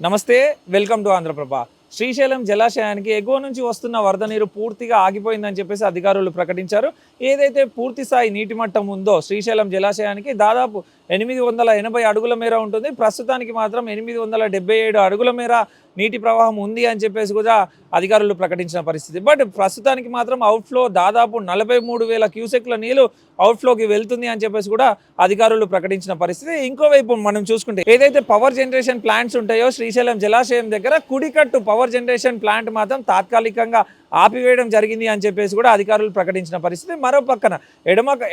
నమస్తే, welcome to Andhraprabha. Srisailam జలాశయానికి ఎగువ నుంచి వస్తున్న వరద నీరు పూర్తిగా ఆగిపోయిందని చెప్పేసి అధికారులు ప్రకటించారు. ఏదైతే పూర్తి స్థాయి నీటి మట్టం ఉందో శ్రీశైలం జలాశయానికి దాదాపు 880 అడుగుల మేర ఉంటుంది. ప్రస్తుతానికి మాత్రం 877 అడుగుల మేర నీటి ప్రవాహం ఉంది అని చెప్పేసి కూడా అధికారులు ప్రకటించిన పరిస్థితి. బట్ ప్రస్తుతానికి మాత్రం అవుట్ఫ్లో దాదాపు 43,000 క్యూసెక్ల నీళ్లు అవుట్ఫ్లోకి వెళ్తుంది అని చెప్పేసి కూడా అధికారులు ప్రకటించిన పరిస్థితి. ఇంకోవైపు మనం చూసుకుంటే ఏదైతే పవర్ జనరేషన్ ప్లాంట్స్ ఉంటాయో శ్రీశైలం జలాశయం దగ్గర కుడికట్టు పవర్ జనరేషన్ ప్లాంట్ మాత్రం తాత్కాలికంగా ఆపివేయడం జరిగింది అని చెప్పేసి కూడా అధికారులు ప్రకటించిన పరిస్థితి. మరో పక్కన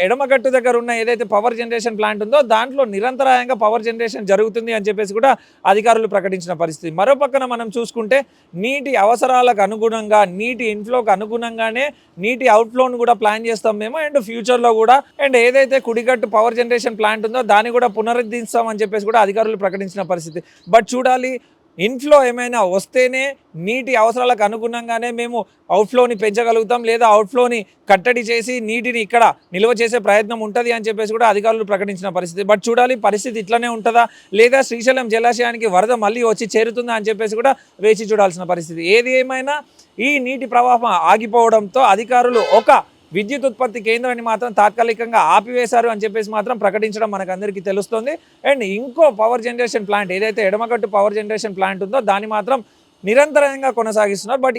ఎడమగట్టు దగ్గర ఉన్న ఏదైతే పవర్ జనరేషన్ ప్లాంట్ ఉందో దాంట్లో నిరంతరాయంగా పవర్ జనరేషన్ జరుగుతుంది అని చెప్పేసి కూడా అధికారులు ప్రకటించిన పరిస్థితి. మరో పక్కన మనం చూసుకుంటే నీటి అవసరాలకు అనుగుణంగా నీటి ఇన్ఫ్లోకి అనుగుణంగానే నీటి అవుట్ఫ్లోను కూడా ప్లాన్ చేస్తాం మేము. అండ్ ఫ్యూచర్లో కూడా ఏదైతే కుడికట్టు పవర్ జనరేషన్ ప్లాంట్ ఉందో దాన్ని కూడా పునరుద్ధరిస్తామని చెప్పేసి కూడా అధికారులు ప్రకటించిన పరిస్థితి. బట్ చూడాలి, ఇన్ఫ్లో ఏమైనా వస్తేనే నీటి అవసరాలకు అనుగుణంగానే మేము అవుట్ఫ్లోని పెంచగలుగుతాం, లేదా అవుట్ఫ్లోని కట్టడి చేసి నీటిని ఇక్కడ నిల్వ చేసే ప్రయత్నం ఉంటుంది అని చెప్పేసి కూడా అధికారులు ప్రకటించిన పరిస్థితి. బట్ చూడాలి, పరిస్థితి ఇట్లనే ఉంటుందా లేదా శ్రీశైలం జలాశయానికి వరద మళ్ళీ వచ్చి చేరుతుందా అని చెప్పేసి కూడా వేచి చూడాల్సిన పరిస్థితి. ఏది ఏమైనా ఈ నీటి ప్రవాహం ఆగిపోవడంతో అధికారులు ఒక విద్యుత్ ఉత్పత్తి కేంద్రాన్ని మాత్రం తాత్కాలికంగా ఆపివేశారు అని చెప్పేసి మాత్రం ప్రకటించడం మనకందరికీ తెలుస్తుంది. అండ్ ఇంకో పవర్ జనరేషన్ ప్లాంట్ ఏదైతే ఎడమగట్టు పవర్ జనరేషన్ ప్లాంట్ ఉందో దాన్ని మాత్రం నిరంతరంగా కొనసాగిస్తున్నారు. బట్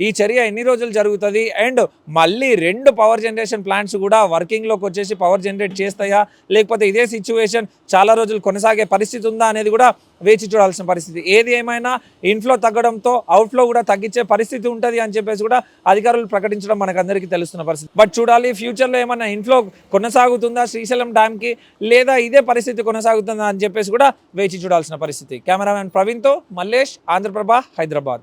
ఈ చర్య ఎన్ని రోజులు జరుగుతుంది అండ్ మళ్ళీ 2 పవర్ జనరేషన్ ప్లాంట్స్ కూడా వర్కింగ్లోకి వచ్చేసి పవర్ జనరేట్ చేస్తాయా, లేకపోతే ఇదే సిచ్యువేషన్ చాలా రోజులు కొనసాగే పరిస్థితి ఉందా అనేది కూడా వేచి చూడాల్సిన పరిస్థితి. ఏది ఏమైనా ఇన్ఫ్లో తగ్గడంతో అవుట్ఫ్లో కూడా తగ్గించే పరిస్థితి ఉంటుంది అని చెప్పేసి కూడా అధికారులు ప్రకటించడం మనకందరికీ తెలుస్తున్న పరిస్థితి. బట్ చూడాలి, ఫ్యూచర్లో ఏమైనా ఇన్ఫ్లో కొనసాగుతుందా శ్రీశైలం డ్యామ్కి, లేదా ఇదే పరిస్థితి కొనసాగుతుందా అని చెప్పేసి కూడా వేచి చూడాల్సిన పరిస్థితి. కెమెరామ్యాన్ ప్రవీణ్తో మల్లేష్, ఆంధ్రప్రభ, హైదరాబాద్.